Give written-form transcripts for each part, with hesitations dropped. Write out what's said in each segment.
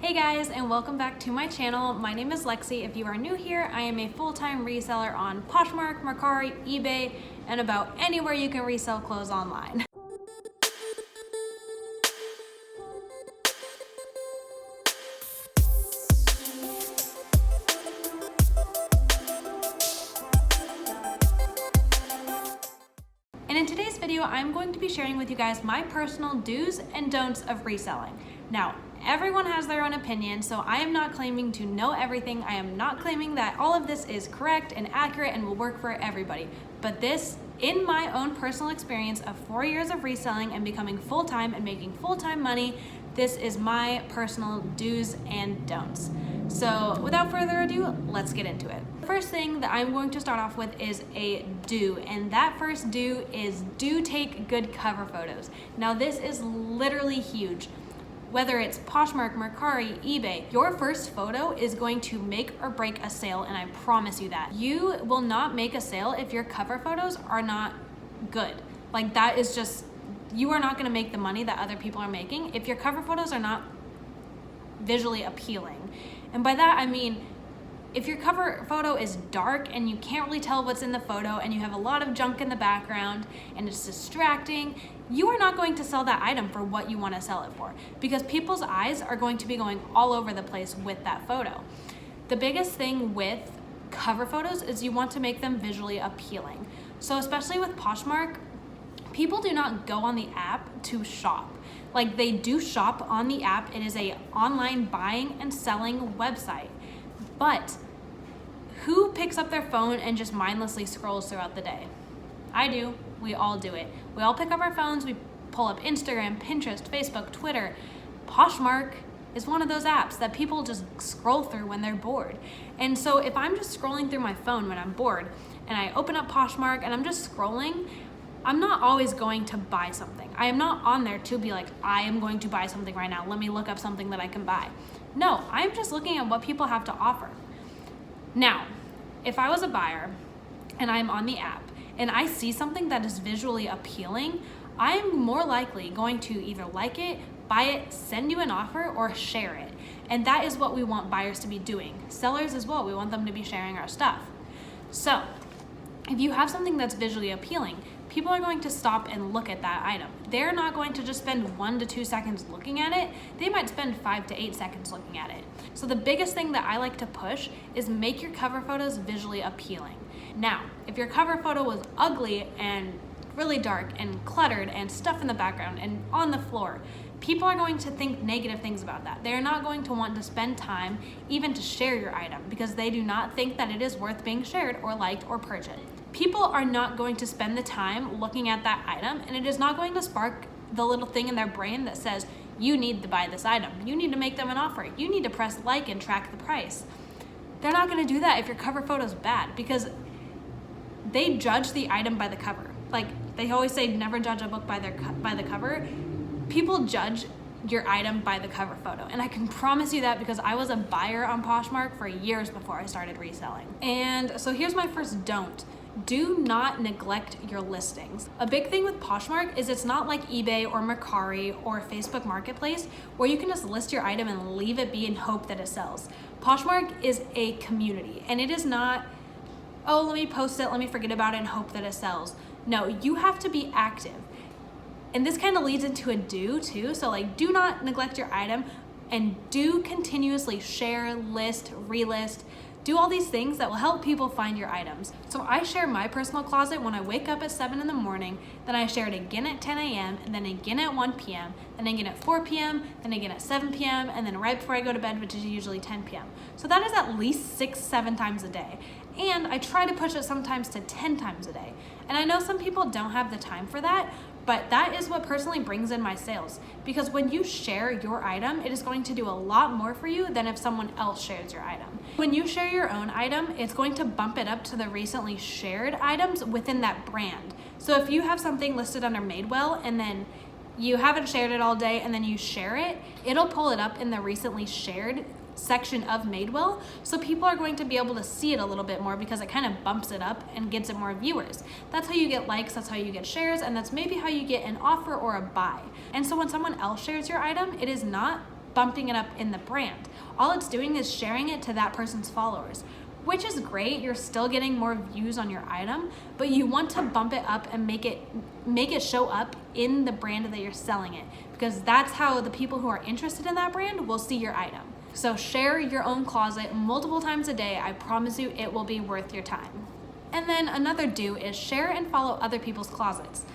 Hey guys, and welcome back to my channel. My name is Lexi. If you are new here, I am a full-time reseller on Poshmark, Mercari, eBay, and about anywhere you can resell clothes online. And in today's video, I'm going to be sharing with you guys my personal do's and don'ts of reselling. Now, everyone has their own opinion, so I am not claiming to know everything. I am not claiming that all of this is correct and accurate and will work for everybody. But this, in my own personal experience of 4 years of reselling and becoming full-time and making full-time money, this is my personal do's and don'ts. So without further ado, let's get into it. The first thing that I'm going to start off with is a do, and that first do is do take good cover photos. Now this is literally huge. Whether it's Poshmark, Mercari, eBay, your first photo is going to make or break a sale, and I promise you that. You will not make a sale if your cover photos are not good. Like, that is just, you are not gonna make the money that other people are making if your cover photos are not visually appealing. And by that I mean, if your cover photo is dark and you can't really tell what's in the photo and you have a lot of junk in the background and it's distracting, you are not going to sell that item for what you want to sell it for, because people's eyes are going to be going all over the place with that photo. The biggest thing with cover photos is you want to make them visually appealing. So especially with Poshmark, people do not go on the app to shop. Like, they do shop on the app. It is a online buying and selling website. But who picks up their phone and just mindlessly scrolls throughout the day? I do. We all do it. We all pick up our phones. We pull up Instagram, Pinterest, Facebook, Twitter. Poshmark is one of those apps that people just scroll through when they're bored. And so if I'm just scrolling through my phone when I'm bored and I open up Poshmark and I'm just scrolling, I'm not always going to buy something. I am not on there to be like, I am going to buy something right now. Let me look up something that I can buy. No, I'm just looking at what people have to offer. Now, if I was a buyer and I'm on the app and I see something that is visually appealing, I'm more likely going to either like it, buy it, send you an offer, or share it. And that is what we want buyers to be doing. Sellers as well, we want them to be sharing our stuff. So, if you have something that's visually appealing, people are going to stop and look at that item. They're not going to just spend 1 to 2 seconds looking at it. They might spend 5 to 8 seconds looking at it. So the biggest thing that I like to push is make your cover photos visually appealing. Now, if your cover photo was ugly and really dark and cluttered and stuff in the background and on the floor, people are going to think negative things about that. They're not going to want to spend time even to share your item because they do not think that it is worth being shared or liked or purchased. People are not going to spend the time looking at that item, and it is not going to spark the little thing in their brain that says, you need to buy this item. You need to make them an offer. You need to press like and track the price. They're not going to do that if your cover photo is bad, because they judge the item by the cover. Like, they always say never judge a book by the cover. People judge your item by the cover photo, and I can promise you that because I was a buyer on Poshmark for years before I started reselling. And so here's my first don't. Do not neglect your listings. A big thing with Poshmark is it's not like eBay or Mercari or Facebook Marketplace where you can just list your item and leave it be and hope that it sells. Poshmark is a community, and it is not, oh, let me post it, let me forget about it and hope that it sells. No, you have to be active. And this kind of leads into a do too. So like, do not neglect your item, and do continuously share, list, relist, do all these things that will help people find your items. So I share my personal closet when I wake up at 7 in the morning, then I share it again at 10 a.m., and then again at 1 p.m., then again at 4 p.m., then again at 7 p.m., and then right before I go to bed, which is usually 10 p.m. So that is at least 6-7 times a day. And I try to push it sometimes to 10 times a day. And I know some people don't have the time for that, but that is what personally brings in my sales. Because when you share your item, it is going to do a lot more for you than if someone else shares your item. When you share your own item, it's going to bump it up to the recently shared items within that brand. So if you have something listed under Madewell and then you haven't shared it all day and then you share it, it'll pull it up in the recently shared section of Madewell, so people are going to be able to see it a little bit more because it kind of bumps it up and gets it more viewers. That's how you get likes, that's how you get shares, and that's maybe how you get an offer or a buy. And so when someone else shares your item, it is not bumping it up in the brand. All it's doing is sharing it to that person's followers, which is great. You're still getting more views on your item, but you want to bump it up and make it show up in the brand that you're selling it, because that's how the people who are interested in that brand will see your item. So share your own closet multiple times a day. I promise you it will be worth your time. And then another do is share and follow other people's closets.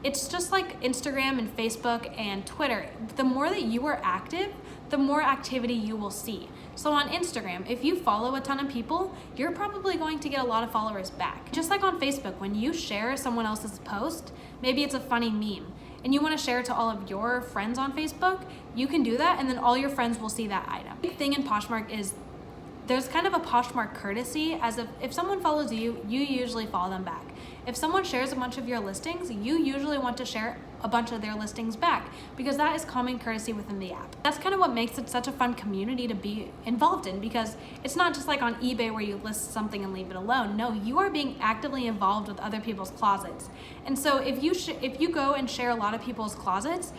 It's just like Instagram and Facebook and Twitter. The more that you are active, the more activity you will see. So on Instagram, if you follow a ton of people, you're probably going to get a lot of followers back. Just like on Facebook, when you share someone else's post, maybe it's a funny meme, and you want to share it to all of your friends on Facebook, you can do that, and then all your friends will see that item. The big thing in Poshmark is there's kind of a Poshmark courtesy, as if someone follows you, you usually follow them back. If someone shares a bunch of your listings, you usually want to share a bunch of their listings back, because that is common courtesy within the app. That's kind of what makes it such a fun community to be involved in, because it's not just like on eBay where you list something and leave it alone. No, you are being actively involved with other people's closets. And so if you go and share a lot of people's closets,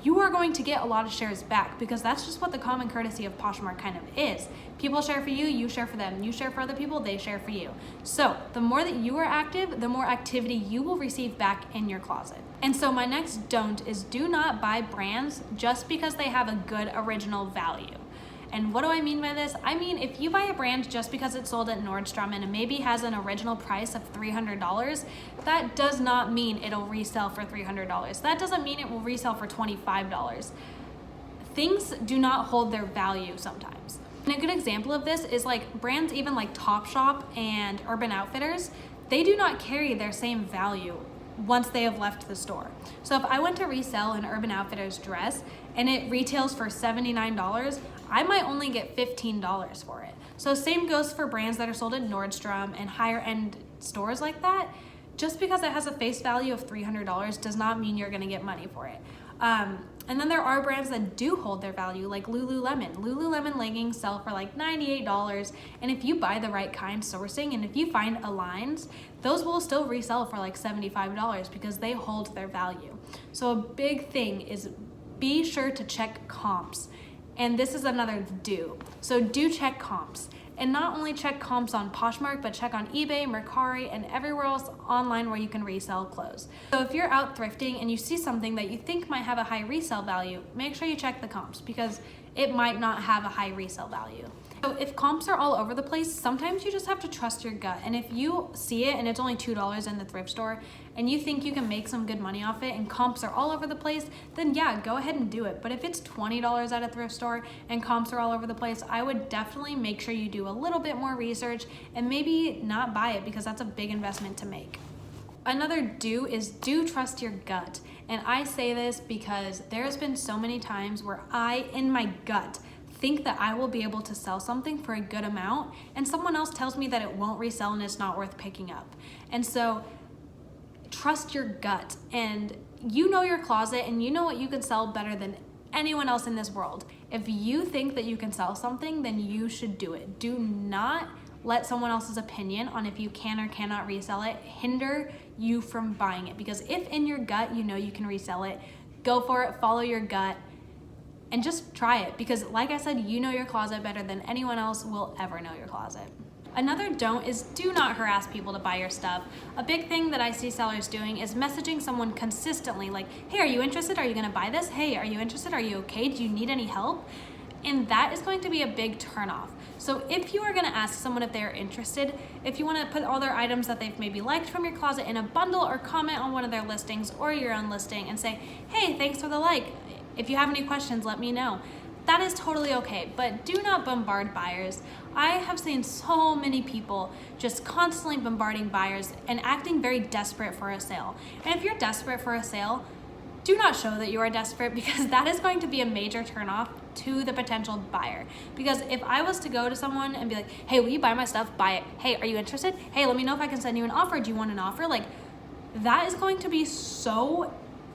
you are going to get a lot of shares back, because that's just what the common courtesy of Poshmark kind of is. People share for you, you share for them. You share for other people, they share for you. So the more that you are active, the more activity you will receive back in your closet. And so my next don't is do not buy brands just because they have a good original value. And what do I mean by this? I mean, if you buy a brand just because it's sold at Nordstrom and it maybe has an original price of $300, that does not mean it'll resell for $300. That doesn't mean it will resell for $25. Things do not hold their value sometimes. And a good example of this is like brands even like Topshop and Urban Outfitters, they do not carry their same value once they have left the store. So if I went to resell an Urban Outfitters dress and it retails for $79, I might only get $15 for it. So same goes for brands that are sold at Nordstrom and higher end stores like that. Just because it has a face value of $300 does not mean you're gonna get money for it. And then there are brands that do hold their value, like Lululemon. Lululemon leggings sell for like $98, and if you buy the right kind sourcing and if you find aligns, those will still resell for like $75 because they hold their value. So a big thing is be sure to check comps. And this is another do. So do check comps. And not only check comps on Poshmark, but check on eBay, Mercari, and everywhere else online where you can resell clothes. So if you're out thrifting and you see something that you think might have a high resale value, make sure you check the comps, because it might not have a high resale value. So if comps are all over the place, sometimes you just have to trust your gut. And if you see it and it's only $2 in the thrift store and you think you can make some good money off it and comps are all over the place, then yeah, go ahead and do it. But if it's $20 at a thrift store and comps are all over the place, I would definitely make sure you do a little bit more research and maybe not buy it, because that's a big investment to make. Another do is do trust your gut. And I say this because there's been so many times where I, in my gut, think that I will be able to sell something for a good amount, and someone else tells me that it won't resell and it's not worth picking up. And so trust your gut, and you know your closet and you know what you can sell better than anyone else in this world. If you think that you can sell something, then you should do it. Do not let someone else's opinion on if you can or cannot resell it hinder you from buying it, because if in your gut you know you can resell it, go for it, follow your gut, and just try it, because like I said, you know your closet better than anyone else will ever know your closet. Another don't is do not harass people to buy your stuff. A big thing that I see sellers doing is messaging someone consistently, like, hey, are you interested? Are you gonna buy this? Hey, are you interested? Are you okay? Do you need any help? And that is going to be a big turnoff. So if you are gonna ask someone if they're interested, if you wanna put all their items that they've maybe liked from your closet in a bundle, or comment on one of their listings or your own listing and say, hey, thanks for the like. If you have any questions, let me know. That is totally okay, but do not bombard buyers. I have seen so many people just constantly bombarding buyers and acting very desperate for a sale. And if you're desperate for a sale, do not show that you are desperate, because that is going to be a major turnoff to the potential buyer. Because if I was to go to someone and be like, hey, will you buy my stuff? Buy it. Hey, are you interested? Hey, let me know if I can send you an offer. Do you want an offer? Like, that is going to be so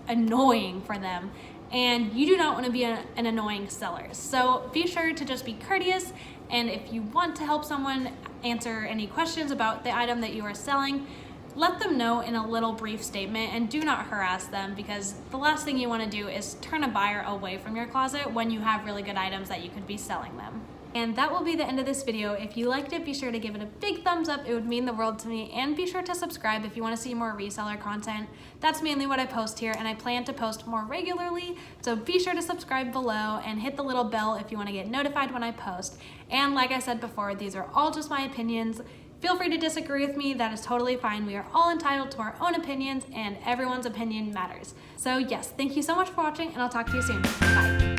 annoying for them. And you do not want to be an annoying seller. So be sure to just be courteous. And if you want to help someone answer any questions about the item that you are selling, let them know in a little brief statement and do not harass them, because the last thing you want to do is turn a buyer away from your closet when you have really good items that you could be selling them. And that will be the end of this video. If you liked it, be sure to give it a big thumbs up. It would mean the world to me. And be sure to subscribe if you want to see more reseller content. That's mainly what I post here, and I plan to post more regularly. So be sure to subscribe below and hit the little bell if you want to get notified when I post. And like I said before, these are all just my opinions. Feel free to disagree with me. That is totally fine. We are all entitled to our own opinions, and everyone's opinion matters. So yes, thank you so much for watching, and I'll talk to you soon. Bye.